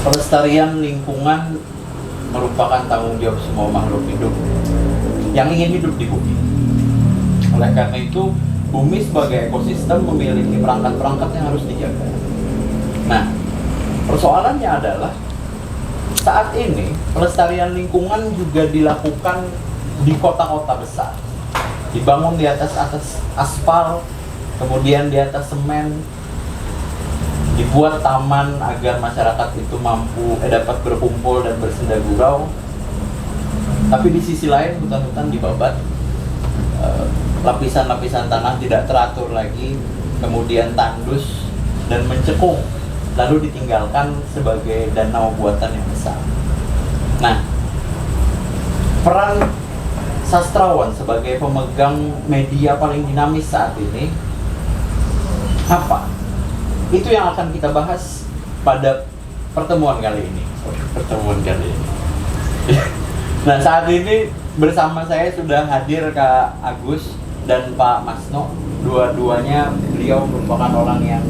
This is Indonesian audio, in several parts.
Pelestarian lingkungan merupakan tanggung jawab semua makhluk hidup yang ingin hidup di bumi. Oleh karena itu, bumi sebagai ekosistem memiliki perangkat-perangkat yang harus dijaga. Nah, persoalannya adalah saat ini pelestarian lingkungan juga dilakukan di kota-kota besar. Dibangun di atas aspal, kemudian di atas semen, dibuat taman agar masyarakat itu dapat berkumpul dan bersenda gurau. Tapi di sisi lain hutan-hutan dibabat, lapisan-lapisan tanah tidak teratur lagi, kemudian tandus dan mencekung, lalu ditinggalkan sebagai danau buatan yang besar. Nah, peran sastrawan sebagai pemegang media paling dinamis saat ini apa? Itu yang akan kita bahas pada pertemuan kali ini. Nah, saat ini bersama saya sudah hadir Kak Agus dan Pak Masno. Dua-duanya beliau merupakan orang yang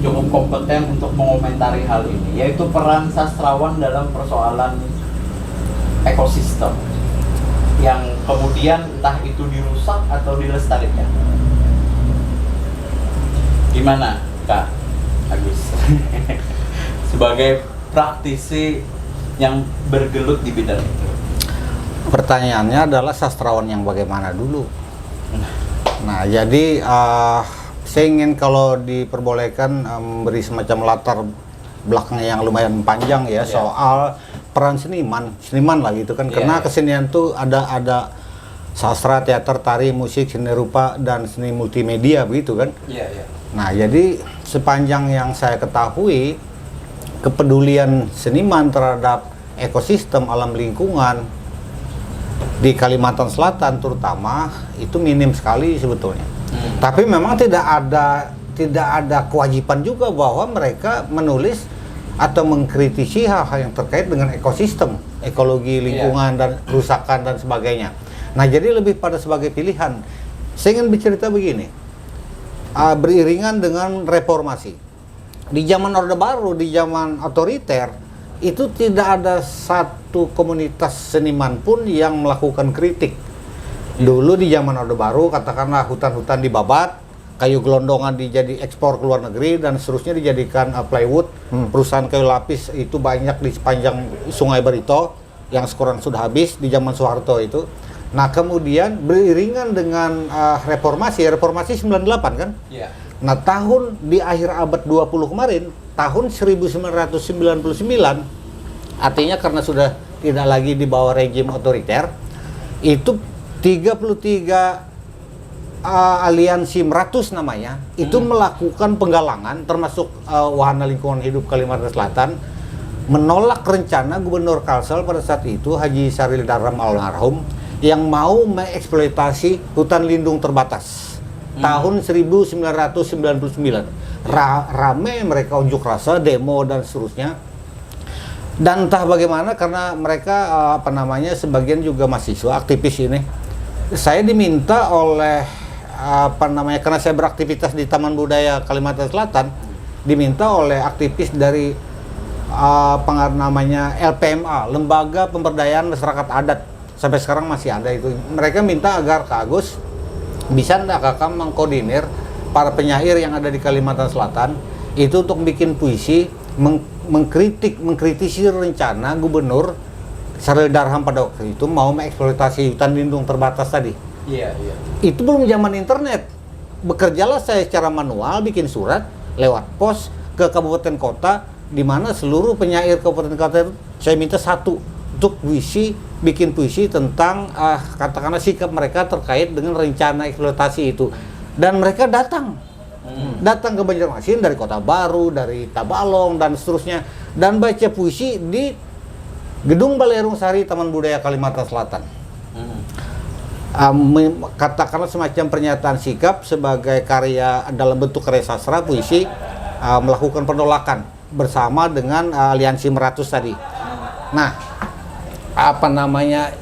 cukup kompeten untuk mengomentari hal ini, yaitu peran sastrawan dalam persoalan ekosistem yang kemudian entah itu dirusak atau dilestarikan. Gimana Kak Agus? Sebagai praktisi yang bergelut di bidang itu. Pertanyaannya adalah sastrawan yang bagaimana dulu? Nah, jadi saya ingin kalau diperbolehkan memberi semacam latar belakang yang lumayan panjang ya soal peran seniman lah gitu kan. Karena kesenian tuh ada sastra, teater, tari, musik, seni rupa dan seni multimedia begitu kan. Nah, jadi sepanjang yang saya ketahui kepedulian seniman terhadap ekosistem alam lingkungan di Kalimantan Selatan terutama itu minim sekali sebetulnya. Tapi memang tidak ada kewajiban juga bahwa mereka menulis atau mengkritisi hal-hal yang terkait dengan ekosistem, ekologi lingkungan dan kerusakan dan sebagainya. Nah, jadi lebih pada sebagai pilihan. Saya ingin bercerita begini. Beriringan dengan reformasi. Di zaman Orde Baru, di zaman otoriter, itu tidak ada satu komunitas seniman pun yang melakukan kritik. Dulu di zaman Orde Baru, katakanlah hutan-hutan dibabat, kayu gelondongan dijadi ekspor ke luar negeri dan seterusnya dijadikan plywood. Perusahaan kayu lapis itu banyak di sepanjang Sungai Barito yang sekarang sudah habis di zaman Soeharto itu. Nah, kemudian beriringan dengan reformasi 98 kan? Nah, di akhir abad 20 kemarin, tahun 1999, artinya karena sudah tidak lagi di bawah rejim otoriter, itu 33 aliansi Meratus namanya, itu melakukan penggalangan termasuk Wahana Lingkungan Hidup Kalimantan Selatan, menolak rencana Gubernur Kalsel pada saat itu, Haji Saril Darram almarhum, yang mau mengeksploitasi hutan lindung terbatas tahun 1999. Rame mereka unjuk rasa, demo dan seterusnya. Dan entah bagaimana karena mereka sebagian juga mahasiswa aktivis ini. Saya diminta oleh karena saya beraktivitas di Taman Budaya Kalimantan Selatan, diminta oleh aktivis dari LPMA, Lembaga Pemberdayaan Masyarakat Adat. Sampai sekarang masih ada itu. Mereka minta agar Kak Agus bisa enggak Kakak mengkoordinir para penyair yang ada di Kalimantan Selatan itu untuk bikin puisi mengkritisi rencana Gubernur Saril Darham pada waktu itu mau mengeksploitasi hutan lindung terbatas tadi. Itu belum zaman internet. Bekerjalah saya secara manual, bikin surat lewat pos ke kabupaten kota, di mana seluruh penyair kabupaten kota itu saya minta satu untuk bikin puisi tentang katakanlah sikap mereka terkait dengan rencana eksploitasi itu. Dan mereka datang ke Banjarmasin dari Kota Baru, dari Tabalong dan seterusnya, dan baca puisi di Gedung Balai Arung Sari Taman Budaya Kalimantan Selatan. Katakanlah semacam pernyataan sikap sebagai karya dalam bentuk karya sastra, puisi, melakukan penolakan bersama dengan aliansi Meratus tadi. Nah,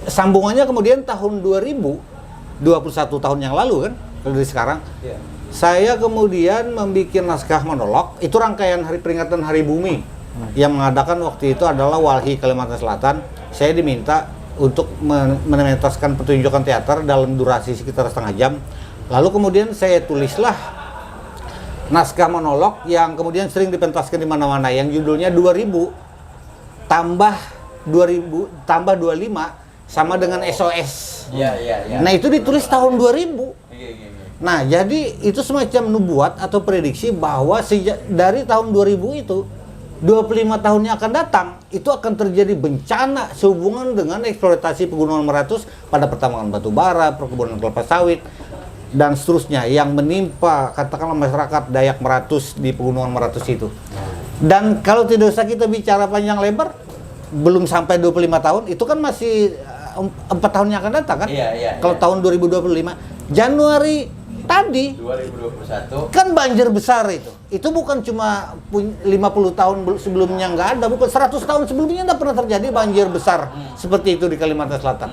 sambungannya kemudian tahun 2000, 21 tahun yang lalu kan, dari sekarang, saya kemudian membuat naskah monolog, itu rangkaian peringatan Hari Bumi Yang mengadakan waktu itu adalah Walhi Kalimantan Selatan. Saya diminta untuk mementaskan pertunjukan teater dalam durasi sekitar setengah jam. Lalu kemudian saya tulislah naskah monolog yang kemudian sering dipentaskan di mana-mana, yang judulnya 2000 tambah 25 sama dengan SOS. Iya. Nah, itu ditulis tahun 2000. Iya. Nah, jadi itu semacam nubuat atau prediksi bahwa dari tahun 2000 itu 25 tahun yang akan datang itu akan terjadi bencana sehubungan dengan eksploitasi Pegunungan Meratus pada pertambangan batu bara, perkebunan kelapa sawit, dan seterusnya yang menimpa katakanlah masyarakat Dayak Meratus di Pegunungan Meratus itu. Dan kalau tidak usah kita bicara panjang lebar, belum sampai 25 tahun, itu kan masih 4 tahun yang akan datang kan? Iya. Kalau tahun 2025, Januari tadi 2021 kan banjir besar itu. Itu bukan cuma 50 tahun sebelumnya nggak ada, bukan 100 tahun sebelumnya nggak pernah terjadi banjir besar seperti itu di Kalimantan Selatan.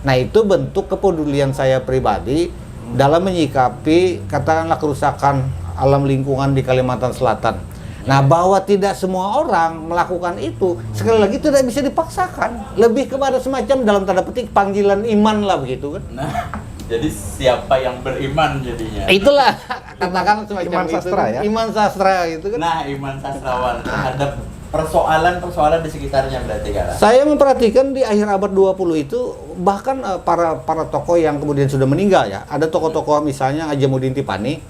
Nah, itu bentuk kepedulian saya pribadi dalam menyikapi katakanlah kerusakan alam lingkungan di Kalimantan Selatan. Nah, bahwa tidak semua orang melakukan itu, sekali lagi tidak bisa dipaksakan. Lebih kepada semacam dalam tanda petik panggilan iman lah begitu kan. Nah, jadi siapa yang beriman jadinya? Itulah katakan semacam Iman itu, sastra ya? Iman sastra gitu kan. Nah, iman sastrawan terhadap persoalan-persoalan di sekitarnya berarti kan? Saya memperhatikan di akhir abad 20 itu bahkan para tokoh yang kemudian sudah meninggal ya. Ada tokoh-tokoh misalnya Ajamuddin Tipani,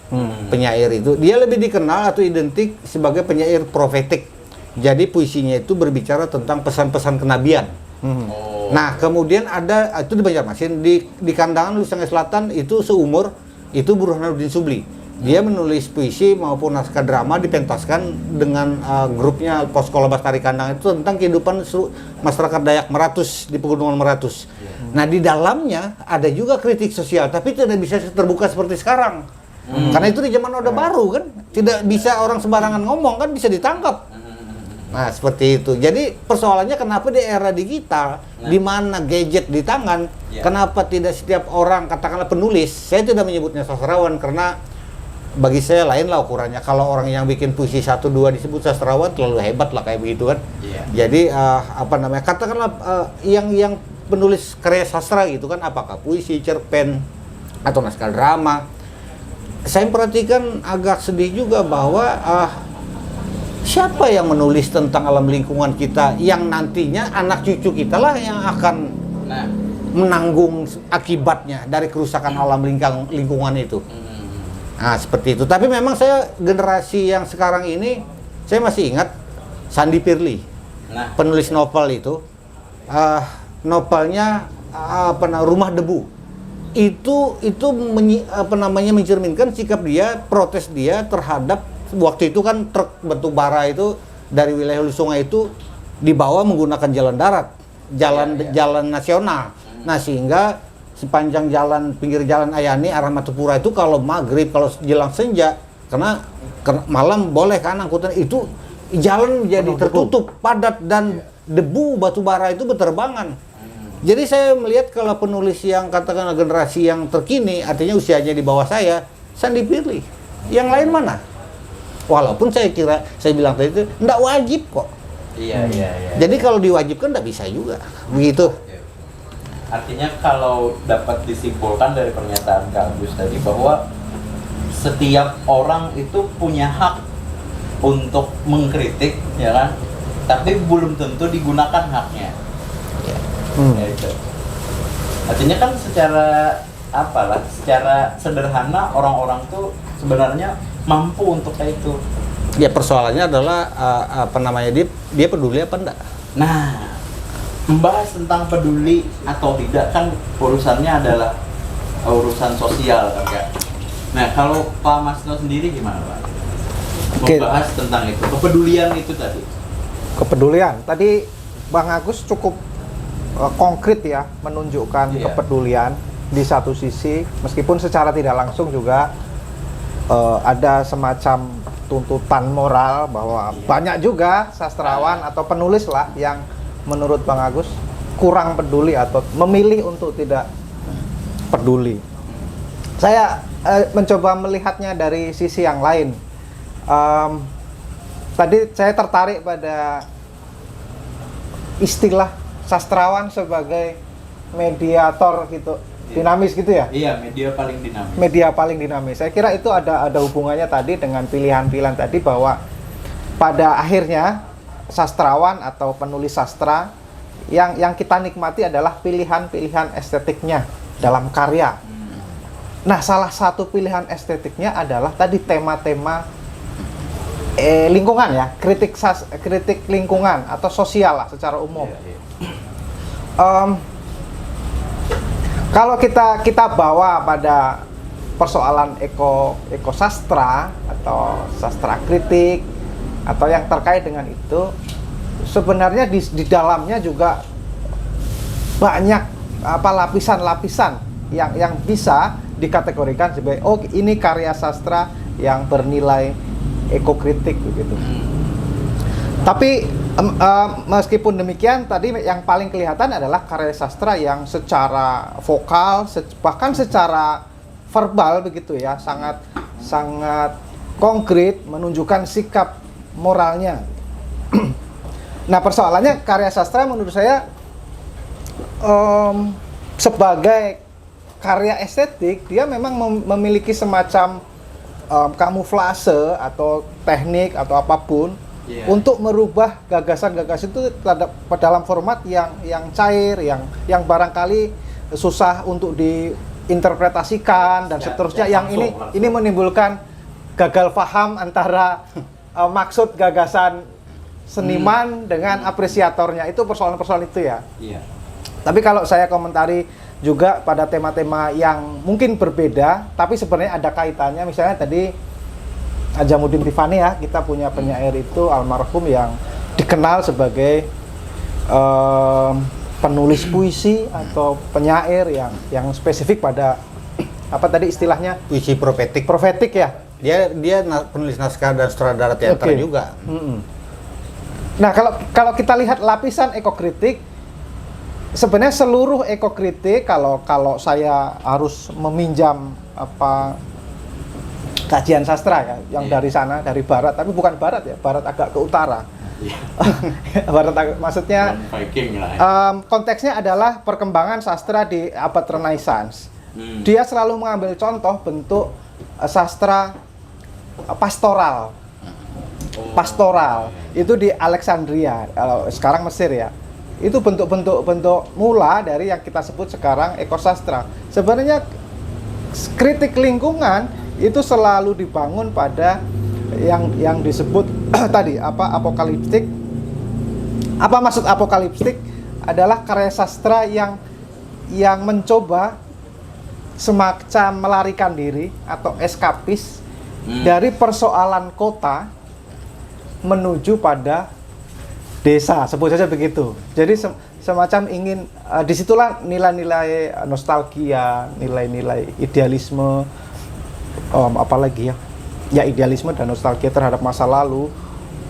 penyair itu. Dia lebih dikenal atau identik sebagai penyair profetik. Jadi puisinya itu berbicara tentang pesan-pesan kenabian. Oh. Nah, kemudian ada itu di Banjarmasin, di Kandangan Lusanga Selatan itu seumur itu Burhanuddin Subli. Dia menulis puisi maupun naskah drama dipentaskan dengan grupnya Poskola Bastari Kandangan itu tentang kehidupan masyarakat Dayak Meratus di Pegunungan Meratus. Nah, di dalamnya ada juga kritik sosial, tapi tidak bisa terbuka seperti sekarang. Karena itu di zaman Orde Baru kan, tidak bisa orang sembarangan ngomong kan, bisa ditangkap. Nah, seperti itu. Jadi persoalannya kenapa di era digital, di mana gadget di tangan, kenapa tidak setiap orang katakanlah penulis? Saya tidak menyebutnya sastrawan karena bagi saya lain lah ukurannya. Kalau orang yang bikin puisi 1-2 disebut sastrawan terlalu hebat lah kayak begitu kan. Jadi katakanlah yang penulis karya sastra gitu kan, apakah puisi, cerpen atau naskah drama. Saya perhatikan agak sedih juga bahwa siapa yang menulis tentang alam lingkungan kita yang nantinya anak cucu kita lah yang akan menanggung akibatnya dari kerusakan alam lingkungan itu. Nah, seperti itu. Tapi memang saya generasi yang sekarang ini, saya masih ingat Sandi Pirli, penulis novel itu, novelnya Rumah Debu. Itu mencerminkan sikap dia, protes dia terhadap waktu itu kan truk batu bara itu dari wilayah Hulu Sungai itu dibawa menggunakan jalan darat, jalan nasional. Nah, sehingga sepanjang jalan pinggir jalan Ayani arah Matupura itu kalau maghrib, kalau jelang senja, karena malam boleh kan angkutan itu jalan jadi tertutup padat dan debu batu bara itu berterbangan. Jadi saya melihat kalau penulis yang katakanlah generasi yang terkini, artinya usianya di bawah saya, Sandi Pirli. Yang lain mana? Walaupun saya bilang tadi itu enggak wajib kok. Iya. Jadi kalau diwajibkan enggak bisa juga. Begitu. Artinya kalau dapat disimpulkan dari pernyataan Kak Agus tadi bahwa setiap orang itu punya hak untuk mengkritik, ya kan? Tapi belum tentu digunakan haknya. Ya itu. Artinya kan secara sederhana orang-orang tuh sebenarnya mampu untuk kayak itu. Ya, persoalannya adalah dia peduli apa enggak? Nah, membahas tentang peduli atau tidak kan urusannya adalah urusan sosial kan Kak. Nah, kalau Pak Masno sendiri gimana Pak? Membahas tentang itu, kepedulian itu tadi. Kepedulian, tadi Bang Agus cukup konkret ya, menunjukkan kepedulian di satu sisi, meskipun secara tidak langsung juga ada semacam tuntutan moral bahwa banyak juga sastrawan atau penulis lah yang menurut Bang Agus kurang peduli atau memilih untuk tidak peduli. Saya mencoba melihatnya dari sisi yang lain. tadi saya tertarik pada istilah sastrawan sebagai mediator gitu, dinamis gitu ya? Iya, media paling dinamis. Media paling dinamis. Saya kira itu ada hubungannya tadi dengan pilihan-pilihan tadi, bahwa pada akhirnya sastrawan atau penulis sastra yang kita nikmati adalah pilihan-pilihan estetiknya dalam karya. Nah, salah satu pilihan estetiknya adalah tadi tema-tema lingkungan ya, kritik lingkungan atau sosial lah secara umum. Kalau kita bawa pada persoalan ekosastra atau sastra kritik atau yang terkait dengan itu, sebenarnya di dalamnya juga banyak lapisan-lapisan yang bisa dikategorikan sebagai ini karya sastra yang bernilai ekokritik begitu. Tapi meskipun demikian, tadi yang paling kelihatan adalah karya sastra yang secara vokal, bahkan secara verbal begitu ya, sangat konkret menunjukkan sikap moralnya. Nah, persoalannya karya sastra menurut saya sebagai karya estetik, dia memang memiliki semacam kamuflase atau teknik atau apapun untuk merubah gagasan-gagasan itu dalam format yang cair, yang barangkali susah untuk diinterpretasikan dan seterusnya. Yang ini menimbulkan gagal paham antara maksud gagasan seniman dengan apresiatornya. Itu persoalan-persoalan itu ya. Tapi kalau saya komentari juga pada tema-tema yang mungkin berbeda, tapi sebenarnya ada kaitannya. Misalnya tadi Ajamuddin Tifani ya, kita punya penyair itu almarhum yang dikenal sebagai penulis puisi atau penyair yang spesifik pada apa tadi istilahnya? Puisi profetik. Profetik ya. Dia penulis naskah dan sutradara teater juga. Nah, kalau kita lihat lapisan ekokritik, sebenarnya seluruh ekokritik, kalau saya harus meminjam kajian sastra ya, yang dari sana, dari barat, tapi bukan barat ya, barat agak ke utara. Maksudnya Viking lah. Konteksnya adalah perkembangan sastra di abad Renaissance. Dia selalu mengambil contoh bentuk sastra pastoral. Pastoral itu di Alexandria, sekarang Mesir ya. Itu bentuk mula dari yang kita sebut sekarang ekosastra. Sebenarnya kritik lingkungan itu selalu dibangun pada yang disebut tadi apokaliptik. Apa maksud apokaliptik? Adalah karya sastra yang mencoba semacam melarikan diri atau eskapis dari persoalan kota menuju pada desa, sebut saja begitu. Jadi semacam ingin disitulah nilai-nilai nostalgia, nilai-nilai idealisme, apalagi ya idealisme dan nostalgia terhadap masa lalu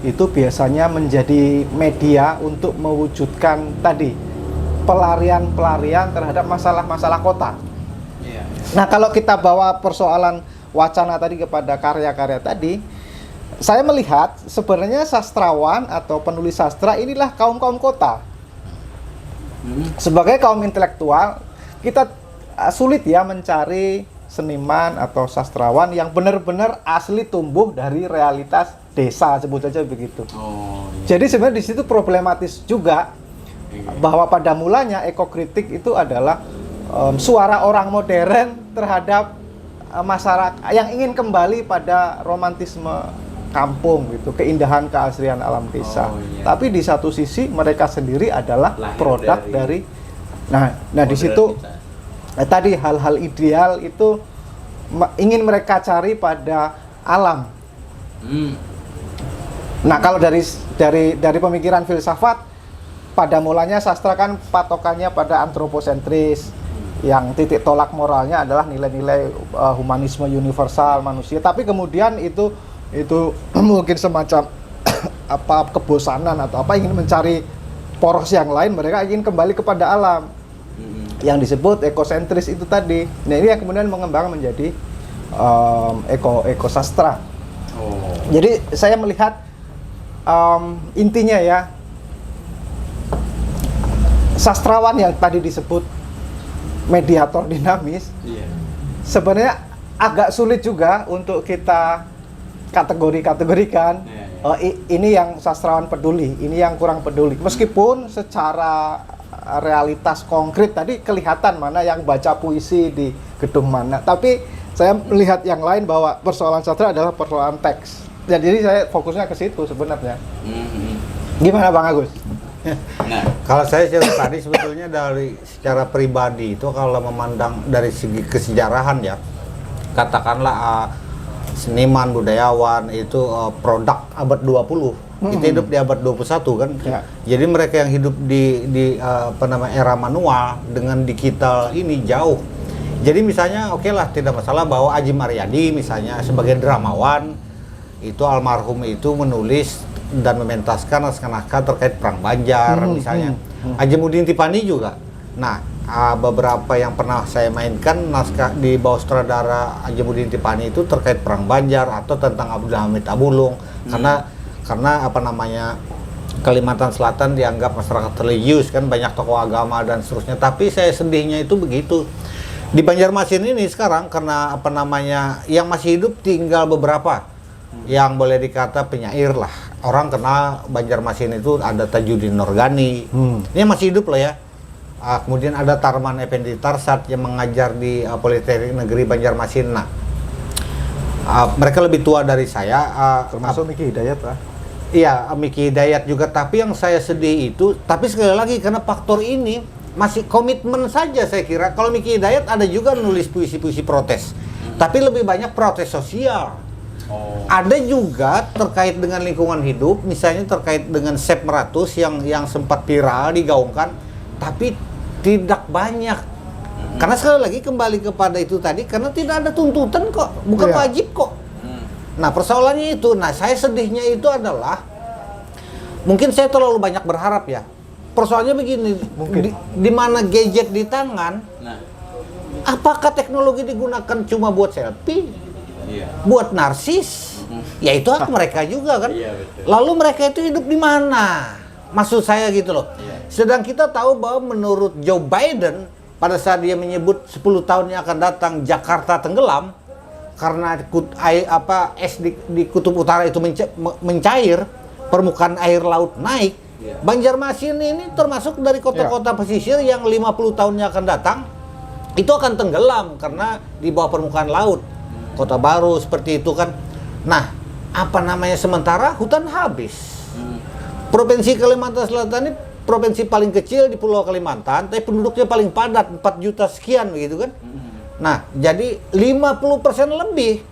itu biasanya menjadi media untuk mewujudkan tadi pelarian terhadap masalah-masalah kota. Nah, kalau kita bawa persoalan wacana tadi kepada karya-karya tadi, saya melihat sebenarnya sastrawan atau penulis sastra inilah kaum-kaum kota. Sebagai kaum intelektual, kita sulit ya mencari seniman atau sastrawan yang benar-benar asli tumbuh dari realitas desa, sebut saja begitu. Jadi sebenarnya di situ problematis juga bahwa pada mulanya ekokritik itu adalah suara orang modern terhadap masyarakat yang ingin kembali pada romantisme kampung gitu, keindahan keaslian alam desa. Tapi di satu sisi mereka sendiri adalah produk dari nah di situ tadi hal-hal ideal itu ingin mereka cari pada alam. Nah, kalau dari pemikiran filsafat, pada mulanya sastra kan patokannya pada antroposentris, yang titik tolak moralnya adalah nilai-nilai humanisme universal manusia. Tapi kemudian itu mungkin semacam kebosanan atau ingin mencari poros yang lain, mereka ingin kembali kepada alam. Yang disebut ekosentris itu tadi. Nah, ini yang kemudian mengembang menjadi ekosastra. Jadi saya melihat intinya ya, sastrawan yang tadi disebut mediator dinamis Iya. sebenarnya agak sulit juga untuk kita kategorikan. Iya, iya. Ini yang sastrawan peduli, ini yang kurang peduli. Meskipun secara realitas konkret tadi kelihatan mana yang baca puisi di gedung mana. Tapi saya melihat yang lain bahwa persoalan sastra adalah persoalan teks. Jadi saya fokusnya ke situ sebenarnya. Mhm. Gimana Bang Agus? Nah, Kalau saya sih tadi sebetulnya dari secara pribadi itu kalau memandang dari segi kesejarahan ya, katakanlah seniman, budayawan itu produk abad 20, kita hidup di abad 21 kan. Ya. Jadi mereka yang hidup di era manual dengan digital ini jauh. Jadi misalnya oke lah tidak masalah bahwa Adjie Maryadi misalnya sebagai dramawan itu almarhum itu menulis dan mementaskan naskah-naskah terkait perang Banjar misalnya. Adjemudin Tipani juga. Nah, beberapa yang pernah saya mainkan naskah di bawah sutradara Adjemudin Tipani itu terkait perang Banjar atau tentang Abdul Hamid Abulung karena apa namanya Kalimantan Selatan dianggap masyarakat religius kan, banyak tokoh agama dan seterusnya. Tapi saya sedihnya itu begitu. Di Banjarmasin ini sekarang karena apa namanya yang masih hidup tinggal beberapa yang boleh dikata penyair lah. Orang kenal Banjarmasin itu ada Tajuddin Nurgani. Ini masih hidup lah ya. Kemudian ada Tarman Effendi Tarsat yang mengajar di Politeknik Negeri Banjarmasin. Nah, mereka lebih tua dari saya. Termasuk Miki Hidayat lah. Iya, Miki Hidayat juga. Tapi yang saya sedih itu, tapi sekali lagi karena faktor ini masih komitmen saja saya kira. Kalau Miki Hidayat ada juga nulis puisi-puisi protes. Tapi lebih banyak protes sosial. oh. Ada juga terkait dengan lingkungan hidup, misalnya terkait dengan Sepp Meratus yang sempat viral digaungkan, tapi tidak banyak. Karena sekali lagi kembali kepada itu tadi, karena tidak ada tuntutan kok, bukan Iya. wajib kok. Nah persoalannya itu, nah saya sedihnya itu adalah, mungkin saya terlalu banyak berharap ya. Persoalannya begini, Mungkin. di mana gadget di tangan, Nah, apakah teknologi digunakan cuma buat selfie? iya. Buat narsis, ya itu hak mereka juga kan. Iya, betul. Lalu mereka itu hidup di mana? Maksud saya gitu loh. Iya. Sedang kita tahu bahwa menurut Joe Biden pada saat dia menyebut 10 tahun yang akan datang Jakarta tenggelam karena es di kutub utara itu mencair, permukaan air laut naik. Iya. Banjarmasin ini termasuk dari kota-kota pesisir yang 50 tahun yang akan datang itu akan tenggelam karena di bawah permukaan laut. Kota Baru seperti itu kan. Nah, apa namanya sementara hutan habis. Provinsi Kalimantan Selatan ini provinsi paling kecil di Pulau Kalimantan, tapi penduduknya paling padat 4 juta sekian begitu kan. Nah, jadi 50% lebih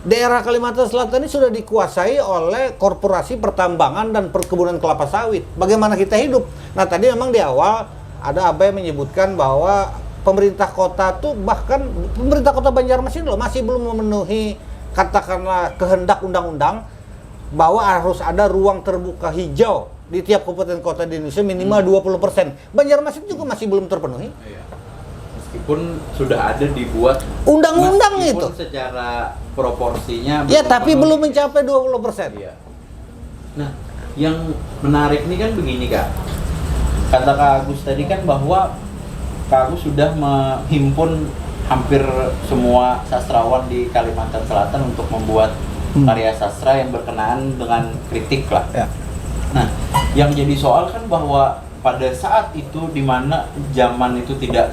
daerah Kalimantan Selatan ini sudah dikuasai oleh korporasi pertambangan dan perkebunan kelapa sawit. Bagaimana kita hidup? Nah, tadi memang di awal ada Abai menyebutkan bahwa pemerintah kota tuh, bahkan pemerintah kota Banjarmasin loh masih belum memenuhi katakanlah kehendak undang-undang bahwa harus ada ruang terbuka hijau di tiap kabupaten kota di Indonesia minimal 20%. Banjarmasin juga masih belum terpenuhi. Iya. Meskipun sudah ada dibuat Undang-undang meskipun itu. secara proporsinya Ya, tapi penuh. belum mencapai 20%. Iya. Nah, yang menarik nih kan begini Kak. Kata Kak Agus tadi kan bahwa Kak Agus sudah menghimpun hampir semua sastrawan di Kalimantan Selatan untuk membuat karya sastra yang berkenaan dengan kritik lah. Ya. Nah, yang jadi soal kan bahwa pada saat itu di mana zaman itu tidak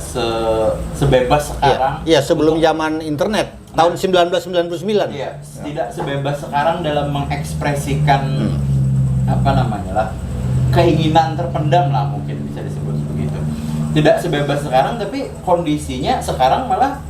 sebebas sekarang. Iya, sebelum zaman internet tahun 1999. Iya, tidak sebebas sekarang dalam mengekspresikan apa namanya lah, keinginan terpendam lah mungkin bisa disebut begitu. Tidak sebebas sekarang, tapi kondisinya sekarang malah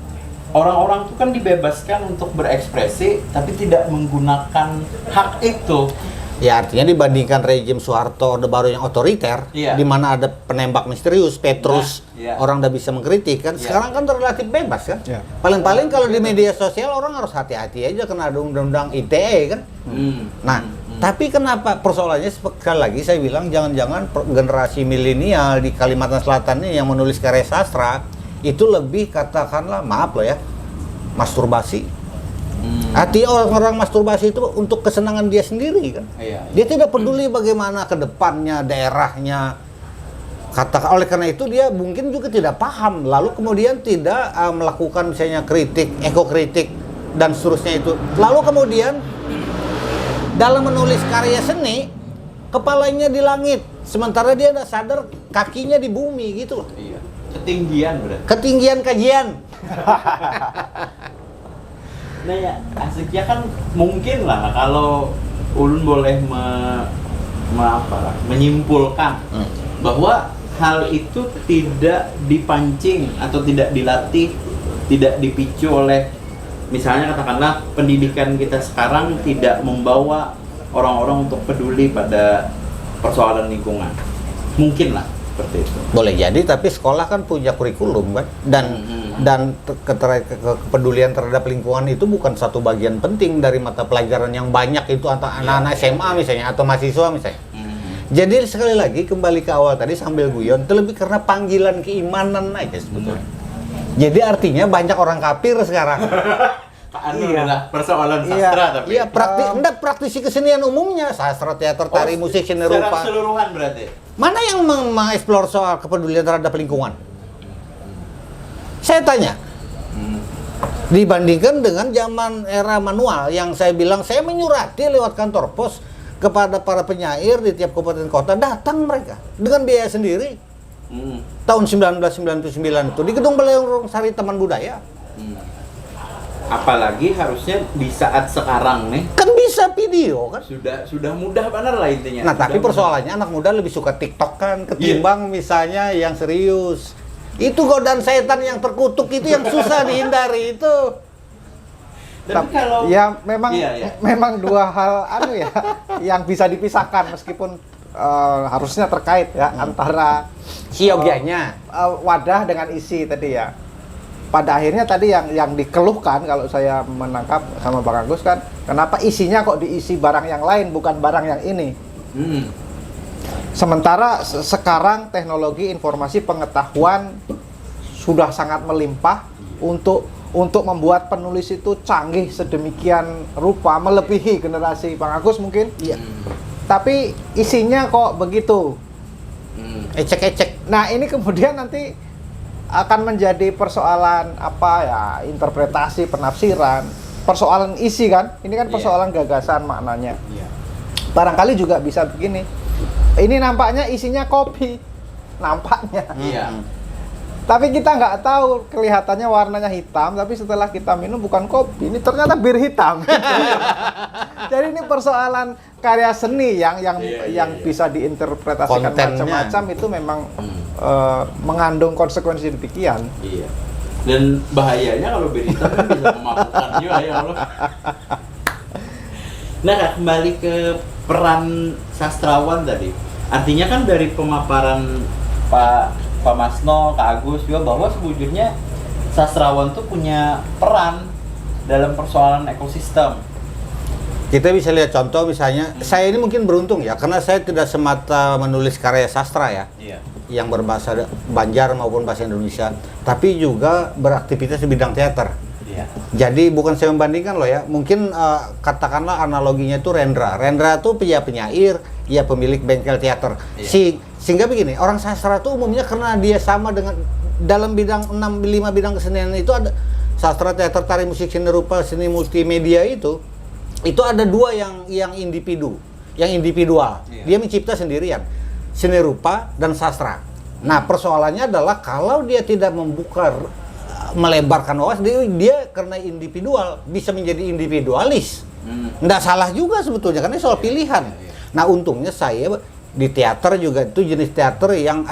orang-orang itu kan dibebaskan untuk berekspresi, tapi tidak menggunakan hak itu. Ya, artinya dibandingkan rejim Soeharto Orde Baru yang otoriter, Iya. di mana ada penembak misterius, Petrus, Nah, iya. orang udah bisa mengkritik kan. Iya. Sekarang kan relatif bebas kan. Iya. Paling-paling kalau di media sosial orang harus hati-hati aja karena ada undang-undang ITE kan. Nah, tapi kenapa persoalannya sekali lagi saya bilang jangan-jangan generasi milenial di Kalimantan Selatan ini yang menulis karya sastra itu lebih katakanlah maaf loh ya, masturbasi. Artinya orang-orang masturbasi itu untuk kesenangan dia sendiri kan. Iya. Dia tidak peduli bagaimana ke depannya, daerahnya. Oleh karena itu dia mungkin juga tidak paham, lalu kemudian tidak melakukan misalnya kritik, ekokritik dan seterusnya itu. Lalu kemudian dalam menulis karya seni, kepalanya di langit, sementara dia tidak sadar kakinya di bumi gitu loh. Iya. Ketinggian berarti. Ketinggian kajian. Nah ya, asiknya kan mungkin lah kalau Ulun boleh menyimpulkan bahwa hal itu tidak dipancing atau tidak dilatih, tidak dipicu oleh misalnya katakanlah pendidikan kita sekarang tidak membawa orang-orang untuk peduli pada persoalan lingkungan. Mungkin lah seperti itu. Boleh jadi, tapi sekolah kan punya kurikulum kan, dan kepedulian terhadap lingkungan itu bukan satu bagian penting dari mata pelajaran yang banyak itu antara anak-anak SMA misalnya atau mahasiswa misalnya. Jadi sekali lagi kembali ke awal tadi sambil guyon, itu lebih karena panggilan keimanan aja sebetulnya. Jadi artinya banyak orang kafir sekarang. Adalah persoalan sastra tapi. Iya, praktisi kesenian umumnya, sastra, teater, tari, musik, seni secara rupa. keseluruhan berarti. Mana yang mengeksplor soal kepedulian terhadap lingkungan? Saya tanya. Dibandingkan dengan zaman era manual yang saya bilang saya menyurati lewat kantor pos kepada para penyair di tiap kabupaten kota, datang mereka dengan biaya sendiri. Tahun 1999 itu di Gedung Balai Sari Taman Budaya. Apalagi harusnya di saat sekarang nih Kan bisa video kan? sudah mudah benar lah intinya. Nah, tapi persoalannya anak muda lebih suka TikTok kan ketimbang misalnya yang serius. Itu godaan setan yang terkutuk itu yang susah dihindari itu. Tapi kalau ya memang iya. memang dua hal ya yang bisa dipisahkan meskipun harusnya terkait ya antara Siogianya. wadah dengan isi tadi ya. Pada akhirnya tadi yang dikeluhkan kalau saya menangkap sama Bang Agus kan, kenapa isinya kok diisi barang yang lain bukan barang yang ini? Sementara sekarang teknologi informasi pengetahuan sudah sangat melimpah untuk membuat penulis itu canggih sedemikian rupa, melebihi generasi Bang Agus mungkin. Iya. Tapi isinya kok begitu. Ecek-ecek. Nah, ini kemudian nanti akan menjadi persoalan interpretasi, penafsiran, persoalan isi kan? Ini kan persoalan gagasan maknanya. Barangkali juga bisa begini. Ini nampaknya isinya kopi, nampaknya. Tapi kita nggak tahu, kelihatannya warnanya hitam, tapi setelah kita minum bukan kopi, ini ternyata bir hitam. Jadi ini persoalan karya seni yang bisa diinterpretasikan macam-macam itu memang mengandung konsekuensi demikian. Iya. Dan bahayanya kalau bir hitam kan bisa memabukkan juga ya Allah. Nah, kembali ke peran sastrawan tadi. Artinya kan dari pemaparan Pak Masno, Kak Agus juga bahwa sebujurnya sastrawan tuh punya peran dalam persoalan ekosistem. Kita bisa lihat contoh misalnya, saya ini mungkin beruntung ya, karena saya tidak semata menulis karya sastra ya, yang berbahasa Banjar maupun bahasa Indonesia, tapi juga beraktivitas di bidang teater. Jadi bukan saya membandingkan loh ya, mungkin katakanlah analoginya itu Rendra. Rendra itu penyair, ya pemilik bengkel teater. Sehingga begini, orang sastra itu umumnya karena dia sama dengan dalam bidang 5 bidang kesenian itu ada sastra, teater, tari, musik, seni rupa, seni multimedia itu ada dua yang individual. Dia mencipta sendirian, seni rupa dan sastra. Nah, persoalannya adalah kalau dia tidak melebarkan wawasan, dia karena individual bisa menjadi individualis. Nggak salah juga sebetulnya, karena soal pilihan. Nah, untungnya saya di teater juga itu jenis teater yang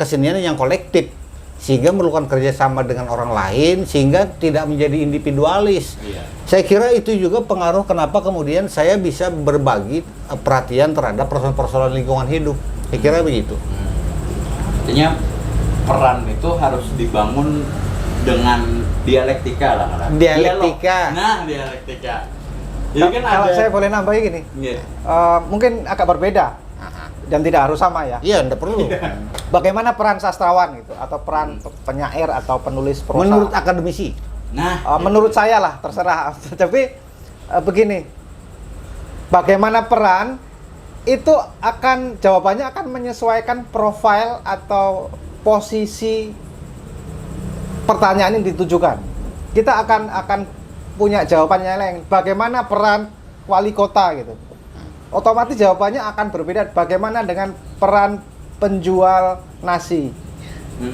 kesenian yang kolektif, sehingga memerlukan kerjasama dengan orang lain, sehingga tidak menjadi individualis. Saya kira itu juga pengaruh kenapa kemudian saya bisa berbagi perhatian terhadap persoalan lingkungan hidup. Saya kira begitu. Artinya peran itu harus dibangun dengan dialektika lah. Dialektika. Dialektika. Jadi kan Kalau ada, saya boleh nambahin gini, mungkin agak berbeda dan tidak harus sama ya. Iya, enggak perlu. Bagaimana peran sastrawan gitu atau peran penyair atau penulis prosa? Menurut akademisi. Menurut saya lah, terserah. Tapi begini, bagaimana peran itu jawabannya akan menyesuaikan profil atau posisi pertanyaan yang ditujukan. Kita akan punya jawabannya lain. Bagaimana peran wali kota gitu? Otomatis jawabannya akan berbeda. Bagaimana dengan peran penjual nasi?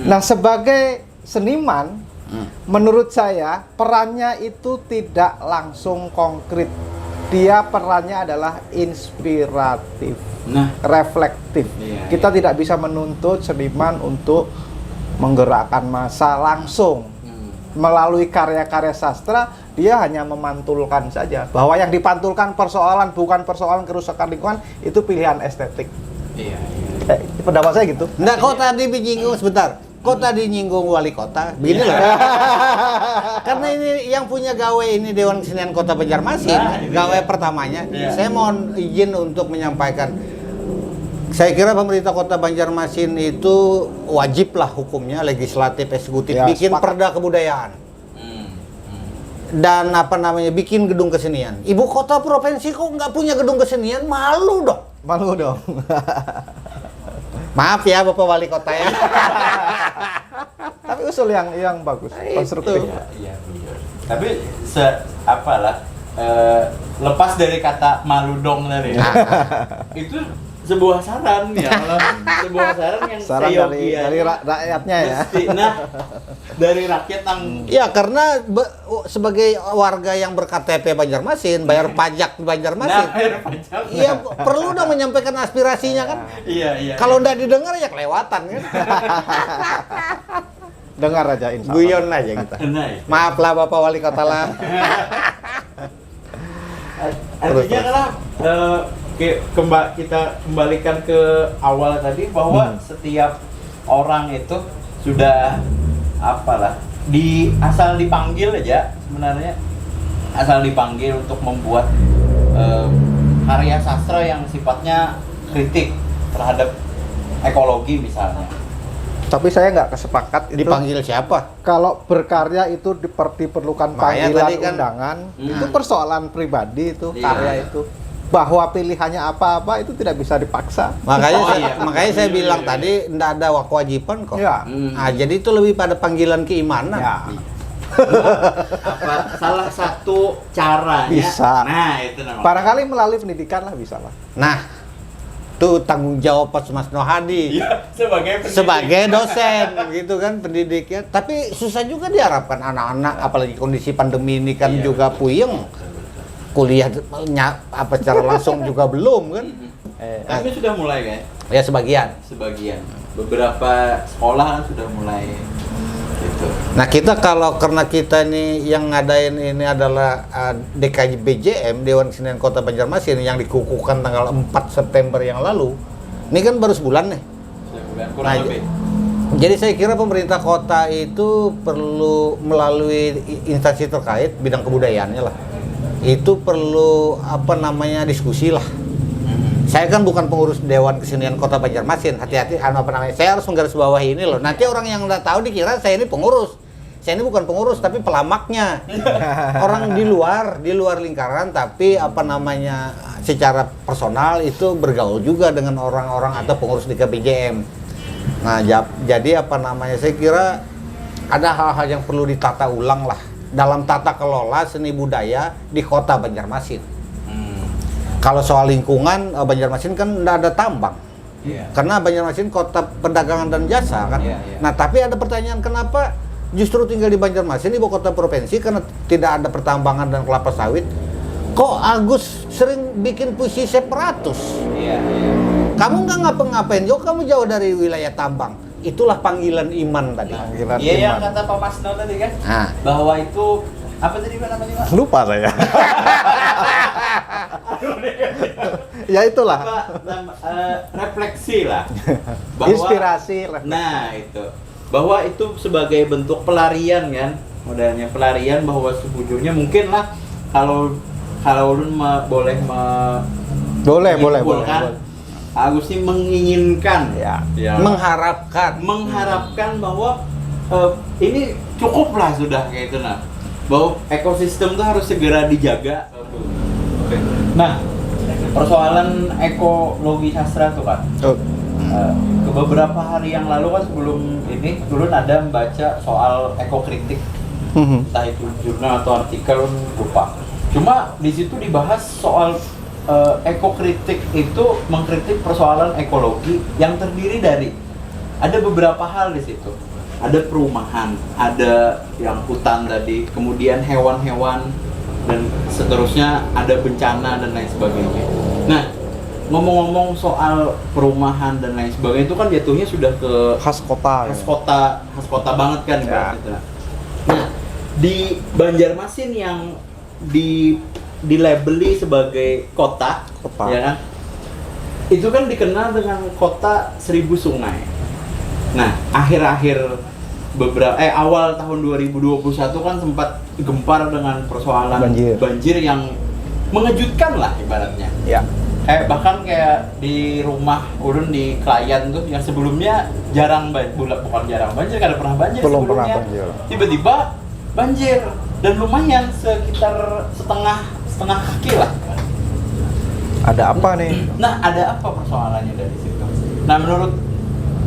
Nah, sebagai seniman, menurut saya perannya itu tidak langsung konkret. Dia perannya adalah inspiratif, reflektif. Kita tidak bisa menuntut seniman untuk menggerakkan massa langsung. Melalui karya-karya sastra, dia hanya memantulkan saja. Bahwa yang dipantulkan bukan persoalan kerusakan lingkungan, itu pilihan estetik. Iya. Pendapat saya gitu. Nggak, kok tadi menyinggung sebentar. Kok tadi nyinggung wali kota? Begini loh. Karena ini yang punya gawe ini Dewan Kesenian Kota Banjarmasin, gawe pertamanya. Saya mohon izin untuk menyampaikan. Saya kira pemerintah Kota Banjarmasin itu wajib lah hukumnya, legislatif, eksekutif, bikin perda kebudayaan. Dan bikin gedung kesenian. Ibu kota provinsi kok nggak punya gedung kesenian? Malu dong. Malu dong. Maaf ya Bapak Wali Kota ya. Tapi usul yang bagus, konstruktif. Iya. Tapi lepas dari kata malu dong tadi. Itu sebuah saran ya, sebuah saran yang dari rakyatnya ya. Nah, dari rakyat yang ya karena sebagai warga yang ber-KTP Banjarmasin, bayar pajak di Banjarmasin. bayar pajak. Iya, perlu dong menyampaikan aspirasinya kan. Iya. Kalau nggak didengar ya kelewatan kan. Dengar aja insya Allah. Guyon aja kita. Maaf lah Bapak Wali Kota lah. Artinya karena kita kembalikan ke awal tadi bahwa setiap orang itu sudah asal dipanggil aja sebenarnya, asal dipanggil untuk membuat karya sastra yang sifatnya kritik terhadap ekologi misalnya. Tapi saya nggak kesepakat itu. Dipanggil siapa? Kalau berkarya itu diperlukan Makanya panggilan tadi kan- undangan, itu persoalan pribadi itu, karya itu. Bahwa pilihannya apa-apa itu tidak bisa dipaksa. Makanya saya bilang tadi nggak ada kewajiban kok. Ya. Nah, jadi itu lebih pada panggilan keimanan. Ya. Salah satu caranya. Bisa. Nah, itu namanya. Barangkali melalui pendidikan lah bisa lah. Nah, itu tanggung jawab Mas Nohadi. Iya, sebagai dosen gitu kan pendidiknya. Tapi susah juga diharapkan anak-anak, apalagi kondisi pandemi ini kan juga puyeng. Kuliah secara langsung juga belum kan. Tapi sudah mulai kan? Ya sebagian. Beberapa sekolah kan sudah mulai gitu. Nah karena kita nih yang ngadain ini adalah DKBJM, Dewan Kesenian Kota Banjarmasin, yang dikukuhkan tanggal 4 September yang lalu. Ini kan baru sebulan nih. Kurang lebih. Jadi saya kira pemerintah kota itu perlu melalui instansi terkait bidang kebudayaannya lah. Itu perlu diskusi lah. Saya kan bukan pengurus Dewan Kesenian Kota Banjarmasin. Hati-hati saya harus menggarisbawahi ini loh. Nanti orang yang nggak tahu dikira saya ini pengurus. Saya ini bukan pengurus tapi pelamaknya. Orang di luar lingkaran tapi secara personal itu bergaul juga dengan orang-orang atau pengurus di KBJM. Nah, jadi saya kira ada hal-hal yang perlu ditata ulang lah dalam tata kelola seni budaya di Kota Banjarmasin. Kalau soal lingkungan, Banjarmasin kan tidak ada tambang. Karena Banjarmasin kota perdagangan dan jasa kan. Nah, tapi ada pertanyaan, kenapa justru tinggal di Banjarmasin, ibu kota provinsi, karena tidak ada pertambangan dan kelapa sawit. Kok Agus sering bikin puisi separatus? Kamu nggak ngapa-ngapain, kamu jauh dari wilayah tambang. Itulah panggilan iman tadi. Iya, yang kata Pak Masno tadi kan, bahwa itu apa tadi namanya Pak? Lupa saya. Ya itulah. Refleksi lah. Inspirasi. Nah itu, bahwa itu sebagai bentuk pelarian kan, modelnya pelarian, bahwa sebujurnya mungkin lah kalau Ulun boleh Agus ini menginginkan, mengharapkan bahwa ini cukuplah sudah kayak itu bahwa ekosistem tuh harus segera dijaga. Oke. Nah, persoalan ekologi sastra tuh kan. Ke beberapa hari yang lalu kan sebelum ini dulu ada membaca soal ekokritik, entah itu jurnal atau artikel lupa. Cuma di situ dibahas soal ekokritik itu mengkritik persoalan ekologi yang terdiri dari ada beberapa hal di situ. Ada perumahan, ada yang hutan tadi, kemudian hewan-hewan dan seterusnya, ada bencana dan lain sebagainya. Nah, ngomong-ngomong soal perumahan dan lain sebagainya itu kan jatuhnya sudah ke Khas kota. khas kota banget kan Ya. ibaratnya. Nah, di Banjarmasin yang dilabeli sebagai kota, Kota. ya kan? Itu kan dikenal dengan kota 1000 sungai. Nah, akhir-akhir awal tahun 2021 kan sempat gempar dengan persoalan banjir yang mengejutkan lah ibaratnya. Ya. Bahkan kayak di rumah Urun di klien tuh yang sebelumnya bukan jarang banjir, kada pernah banjir Belum pernah sebelumnya. banjir. Tiba-tiba banjir dan lumayan sekitar setengah kaki lah. Ada apa nih? Nah, ada apa persoalannya dari situ? Nah, menurut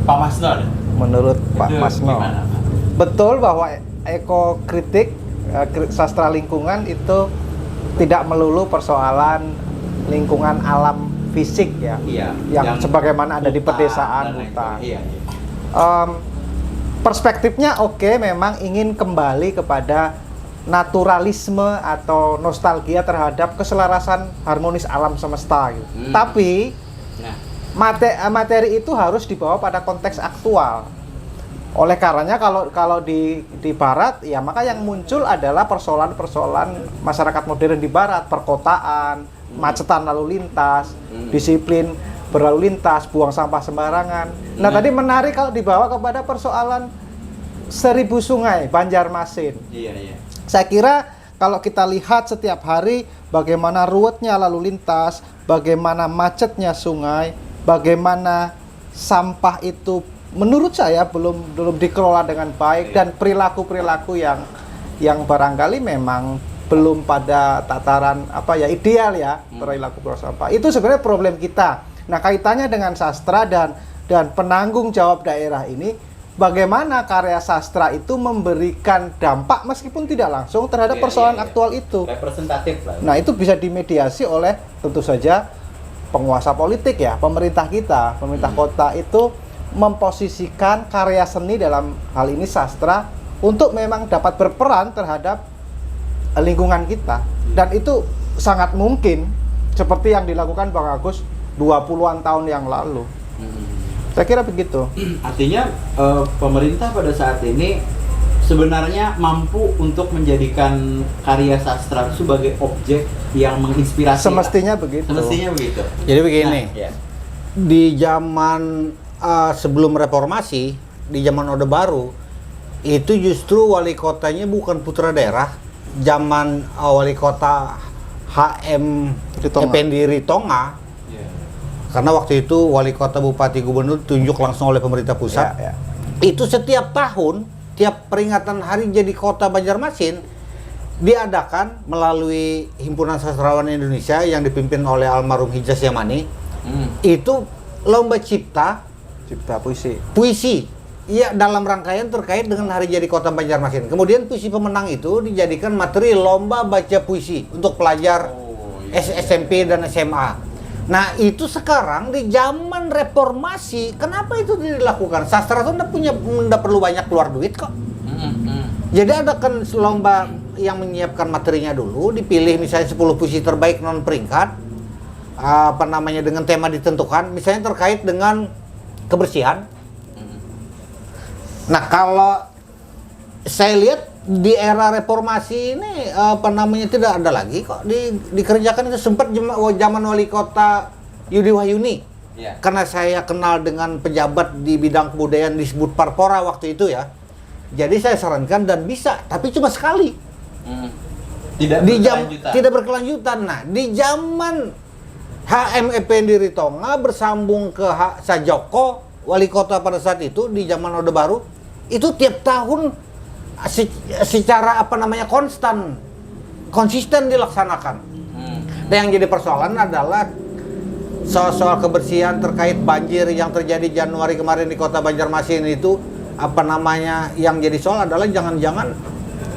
Pak Masno, Menurut Pak itu Masno, gimana, Pak? betul bahwa ekokritik sastra lingkungan itu tidak melulu persoalan lingkungan alam fisik ya, Iya, yang sebagaimana ada di hutan pedesaan dan lain hutan. sebagainya. Iya. Perspektifnya oke, memang ingin kembali kepada naturalisme atau nostalgia terhadap keselarasan harmonis alam semesta gitu. Tapi Nah, materi itu harus dibawa pada konteks aktual. Oleh karenanya kalau di barat ya, maka yang muncul adalah persoalan-persoalan masyarakat modern di barat, perkotaan, macetan lalu lintas, disiplin berlalu lintas, buang sampah sembarangan. Nah, tadi menarik kalau dibawa kepada persoalan 1000 sungai Banjarmasin. iya. Saya kira kalau kita lihat setiap hari bagaimana ruwetnya lalu lintas, bagaimana macetnya sungai, bagaimana sampah itu menurut saya belum dikelola dengan baik, dan perilaku-perilaku yang barangkali memang belum pada tataran ideal ya, perilaku sampah. Itu sebenarnya problem kita. Nah, kaitannya dengan sastra dan penanggung jawab daerah ini, bagaimana karya sastra itu memberikan dampak meskipun tidak langsung terhadap persoalan aktual itu. Representatif lah. Nah, itu bisa dimediasi oleh tentu saja penguasa politik ya, pemerintah kita, pemerintah kota itu memposisikan karya seni dalam hal ini sastra untuk memang dapat berperan terhadap lingkungan kita. Dan itu sangat mungkin seperti yang dilakukan Bang Agus 20-an tahun yang lalu. Saya kira begitu. Artinya pemerintah pada saat ini sebenarnya mampu untuk menjadikan karya sastra sebagai objek yang menginspirasi. Semestinya begitu. Semestinya begitu. Jadi begini, Nah, ya. di zaman sebelum reformasi, di zaman Orde Baru, itu justru wali kotanya bukan putra daerah. Zaman wali kota HM Effendi Ritonga, karena waktu itu wali kota, bupati, gubernur ditunjuk langsung oleh pemerintah pusat. Itu setiap tahun, tiap peringatan hari jadi kota Banjarmasin diadakan melalui Himpunan Sastrawan Indonesia yang dipimpin oleh almarhum Hijaz Yamani. Itu lomba cipta puisi. Iya, dalam rangkaian terkait dengan hari jadi kota Banjarmasin. Kemudian puisi pemenang itu dijadikan materi lomba baca puisi untuk pelajar SMP dan SMA. Nah, itu sekarang di zaman reformasi, kenapa itu dilakukan? Sastra itu nggak perlu banyak keluar duit kok. Jadi ada kan lomba yang menyiapkan materinya dulu, dipilih misalnya 10 puisi terbaik non peringkat, dengan tema ditentukan, misalnya terkait dengan kebersihan. Nah, kalau saya lihat di era reformasi ini tidak ada lagi kok dikerjakan. Itu sempat zaman wali kota Yudi Wahyuni. Karena saya kenal dengan pejabat di bidang kebudayaan disebut Parpora waktu itu ya. Jadi saya sarankan dan bisa, tapi cuma sekali. Tidak berkelanjutan. Nah, di zaman HM Effendi Ritonga bersambung ke Sajoko, wali kota pada saat itu di zaman Orde Baru, itu tiap tahun secara apa namanya konsisten dilaksanakan. Dan yang jadi persoalan adalah soal kebersihan terkait banjir yang terjadi Januari kemarin di Kota Banjarmasin itu, apa namanya, yang jadi soal adalah jangan-jangan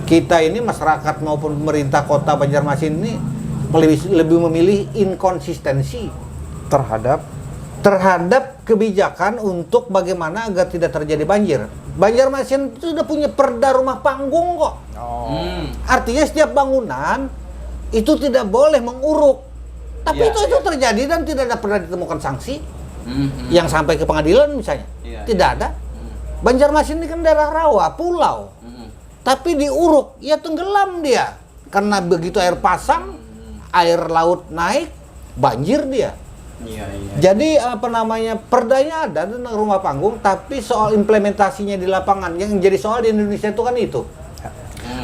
kita ini masyarakat maupun pemerintah Kota Banjarmasin ini lebih memilih inkonsistensi terhadap kebijakan untuk bagaimana agar tidak terjadi banjir. Banjarmasin itu sudah punya perda rumah panggung kok. Artinya setiap bangunan itu tidak boleh menguruk. Tapi itu terjadi dan tidak ada pernah ditemukan sanksi yang sampai ke pengadilan misalnya. Tidak ada. Banjarmasin ini kan daerah rawa, pulau. Tapi diuruk, ya tenggelam dia. Karena begitu air pasang, air laut naik, banjir dia. Jadi apa namanya, perdanya ada tentang rumah panggung, tapi soal implementasinya di lapangan yang jadi soal di Indonesia itu kan itu.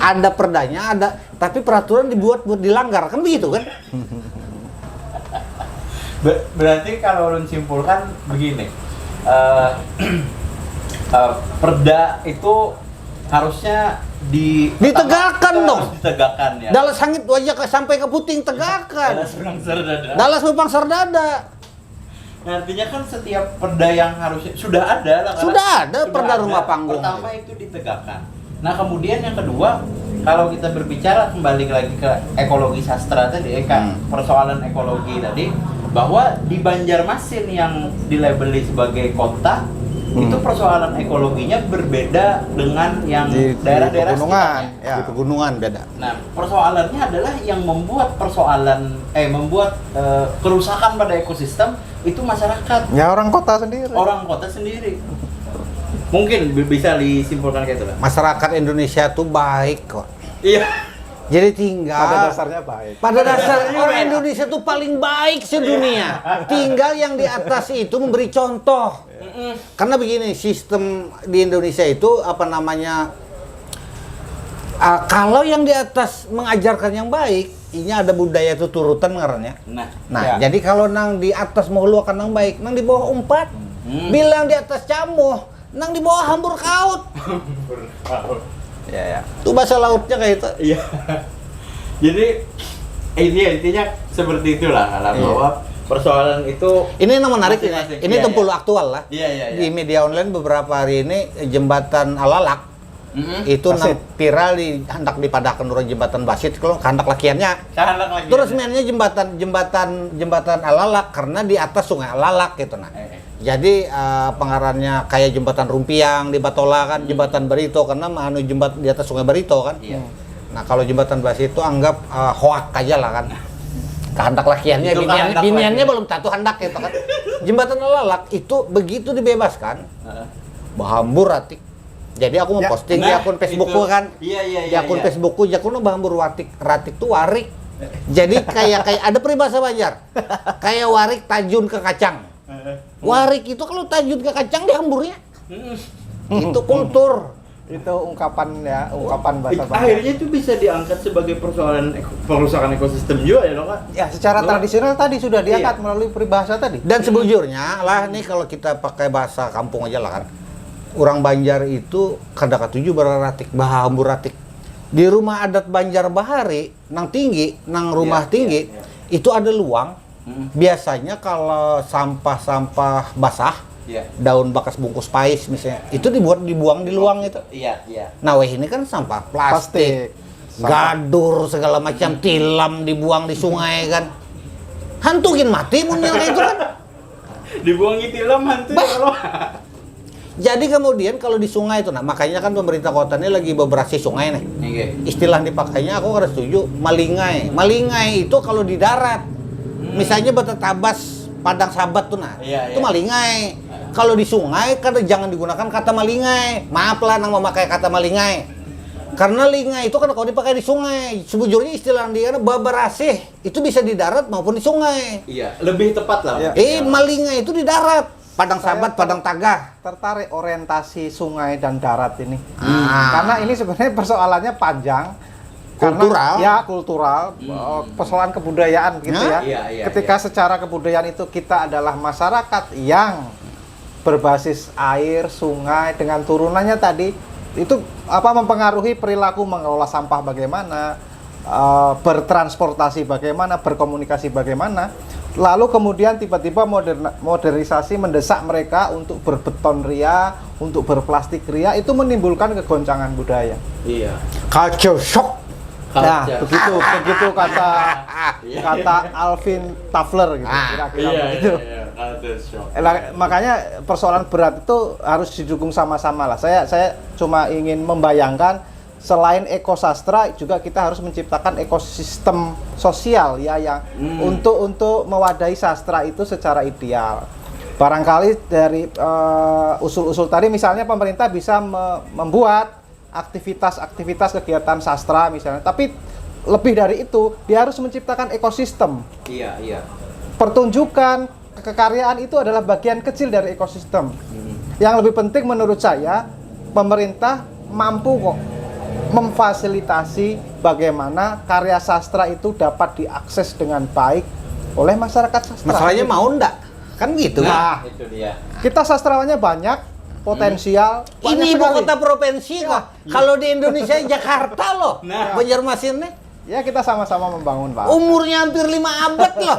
Ada perdanya, ada, tapi peraturan dibuat buat dilanggar, kan begitu kan? Berarti kalau ulun simpulkan begini, perda itu harusnya ditegakkan dong. Ditegakkan ya. Dalam sangit wajah sampai ke puting tegakkan. Dalam sepang serdada. Nah, artinya kan setiap perda yang harusnya sudah ada lah. Sudah ada perda rumah panggung. Pertama itu ditegakkan. Nah kemudian yang kedua, kalau kita berbicara kembali lagi ke ekologi sastra tadi, persoalan ekologi tadi, bahwa di Banjarmasin yang dilabeli sebagai kota, itu persoalan ekologinya berbeda dengan yang daerah-daerah pegunungan, di pegunungan beda. Nah, persoalannya adalah yang membuat kerusakan pada ekosistem itu masyarakat. Ya orang kota sendiri. Orang kota sendiri. Mungkin bisa disimpulkan kayak itu lah. Masyarakat Indonesia tuh baik kok. Iya. Jadi tinggal Pada dasarnya baik. Pada dasarnya orang Indonesia tuh paling baik sedunia. Tinggal yang di atas itu memberi contoh. Karena begini, sistem di Indonesia itu apa namanya? Kalau yang di atas mengajarkan yang baik, ini ada budaya itu turutan ngarannya. Nah, jadi kalau nang di atas mengeluarkan yang baik, nang di bawah umpat. Bilang di atas camuh, nang di bawah hambur kaut. Ya. Itu bahasa lautnya kayak itu. Iya. Jadi intinya seperti itulah bahwa persoalan itu ini yang menarik masing-masing. ini tempul aktual lah. Iya. Di media online beberapa hari ini jembatan Alalak itu nang viral hendak dipadahkan urang jembatan Basit kalau hendak lakiannya. Terus mainnya jembatan Alalak karena di atas sungai Alalak gitu nah. Jadi pengarannya kayak jembatan Rumpiang di Batola kan, jembatan Barito karena jembatan di atas sungai Barito kan. Nah kalau jembatan Basit itu anggap hoak aja lah kan. Kehendak lakiannya, biniannya belum tentu hendak gitu kan. Jembatan Alalak itu begitu dibebaskan, bahambur ratik. Jadi aku mau posting di akun Facebookku kan. Di akun Facebookku, jakuna bahambur ratik tuh warik. Jadi kayak ada peribahasa Banjar. Kayak warik tajun ke kacang. Warik itu kalau tajun ke kacang dihamburnya. Itu kultur. Itu ungkapan bahasa Banjar. Akhirnya itu bisa diangkat sebagai persoalan perusakan ekosistem juga ya dong Kak? Ya secara tradisional tadi sudah diangkat melalui peribahasa tadi. Dan sebujurnya lah nih kalau kita pakai bahasa kampung aja lah kan. Orang Banjar itu kada katuju beraratik, bahambur ratik. Di rumah adat Banjar Bahari, nang tinggi, nang rumah tinggi, itu ada luang. Biasanya kalau sampah-sampah basah, daun bekas bungkus pais misalnya, itu dibuang di luang itu. Nah, ini kan sampah plastik, gadur segala macam, tilam dibuang di sungai kan. Hantukin mati munnya kayak itu kan. Dibuangi tilam hantu kalau. Jadi kemudian kalau di sungai itu, nah makanya kan pemerintah kota ini lagi beberasi sungai nih. Istilah dipakainya aku harus setuju, malingai. Malingai itu kalau di darat, misalnya Batatabas, Padang Sabat tuh nah, itu malingai. Kalau di sungai kan jangan digunakan kata malingai. Maaf lah nang memakai kata malingai. Karena lingai itu kan kalau dipakai di sungai, sebujurnya istilah dia babarasih itu bisa di darat maupun di sungai. Iya, lebih tepat lah. Malingai itu di darat. Padang Sabat, Padang Tagah. Tertarik orientasi sungai dan darat ini. Karena ini sebenarnya persoalannya panjang. Kultural. Kultural. Persoalan kebudayaan gitu ya. Ketika secara kebudayaan itu kita adalah masyarakat yang berbasis air, sungai dengan turunannya tadi, Itu mempengaruhi perilaku mengelola sampah bagaimana, bertransportasi bagaimana, berkomunikasi bagaimana. Lalu kemudian tiba-tiba modernisasi mendesak mereka untuk berbeton ria, untuk berplastik ria, itu menimbulkan kegoncangan budaya. Iya. Culture shock. Nah, Culture. begitu kata Alvin Toffler gitu, kira-kira begitu. Culture shock. Makanya persoalan berat itu harus didukung sama-sama lah. Saya cuma ingin membayangkan selain ekosastra juga kita harus menciptakan ekosistem sosial ya yang untuk mewadahi sastra itu secara ideal. Barangkali dari usul-usul tadi misalnya pemerintah bisa membuat aktivitas kegiatan sastra misalnya, tapi lebih dari itu dia harus menciptakan ekosistem. Iya. Pertunjukan kekaryaan itu adalah bagian kecil dari ekosistem. Yang lebih penting menurut saya pemerintah mampu kok memfasilitasi bagaimana karya sastra itu dapat diakses dengan baik oleh masyarakat sastra. Masalahnya mau ndak? Kan gitu. Nah, itu dia. kita sastrawannya banyak, potensial. Ini banyak ibu sekali. kota provinsi kok. Kalau di Indonesia Jakarta loh. Nah. Banjarmasinnya Ya kita sama-sama membangun, Pak. umurnya hampir 5 abad loh.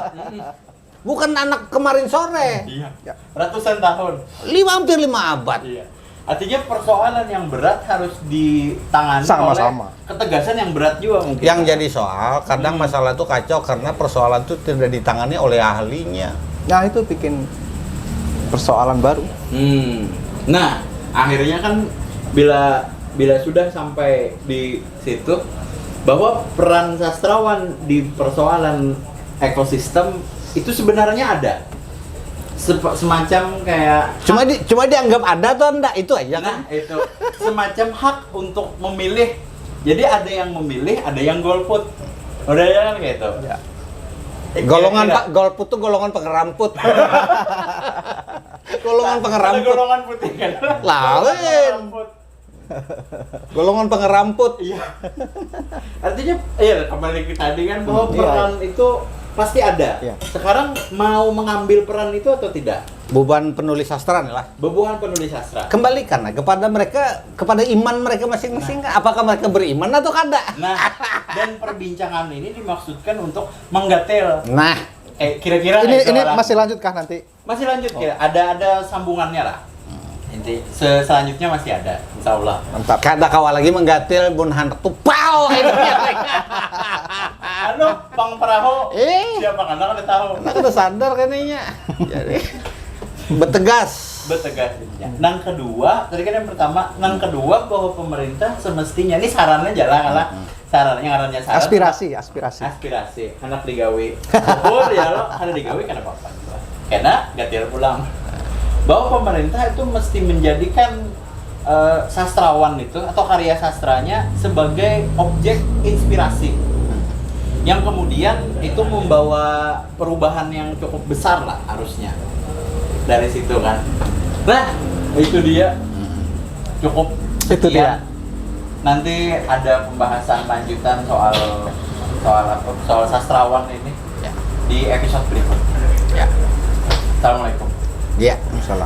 Bukan anak kemarin sore. Iya. Ya. Ratusan tahun. Hampir 5 abad. Iya. Artinya persoalan yang berat harus ditangani Sama-sama. oleh ketegasan yang berat juga mungkin. Yang jadi soal, kadang masalah itu kacau karena persoalan itu tidak ditangani oleh ahlinya. Nah, itu bikin persoalan baru. Nah, akhirnya kan bila sudah sampai di situ bahwa peran sastrawan di persoalan ekosistem itu sebenarnya ada. Semacam kayak Cuma dianggap ada atau enggak itu aja kan. nah itu semacam hak untuk memilih. Jadi ada yang memilih, ada yang golput. Udah ya kan kayak itu. Ya. Golongan Kira-kira. Pak golput tuh golongan pengeramput. Golongan Ada pengeramput. golongan putih kan? Lain. Golongan pengeramput. Iya. Artinya iya kembali ke tadi kan bahwa Iya. peran itu pasti ada. Iya. Sekarang mau mengambil peran itu atau tidak? Beban penulis sastra nih lah. Bebuhan penulis sastra. Kembalikan lah kepada mereka, kepada iman mereka masing-masing. Apakah mereka beriman atau kada? Nah, dan perbincangan ini dimaksudkan untuk menggatel. Nah, Kira-kira Ini soal- masih lanjutkah nanti? masih lanjut kira. Ada sambungannya lah. Inti selanjutnya masih ada, insya Allah. Mantap. kada kawal lagi menggatil bun handak tuh pau. Anu, Bang Perahu. Siapa kan ada tahu. Nah, udah sadar kayaknya. Jadi bertegas. Betegas intinya. Nang kedua, tadi kan yang pertama, nang kedua bahwa pemerintah semestinya ini sarannya jalan lah. Sarannya ngarannya saran. Aspirasi. Anak digawe. Oh ya lo, ada digawe kenapa apa? Karena gatil pulang. Bahwa pemerintah itu mesti menjadikan sastrawan itu atau karya sastranya sebagai objek inspirasi. Yang kemudian itu membawa perubahan yang cukup besar lah harusnya. Dari situ kan. Nah, itu dia. Cukup Itu dia. sekian. Nanti ada pembahasan lanjutan soal apa? Soal sastrawan ini Ya. di episode berikutnya. Ya. Assalamualaikum. Ya. Salah.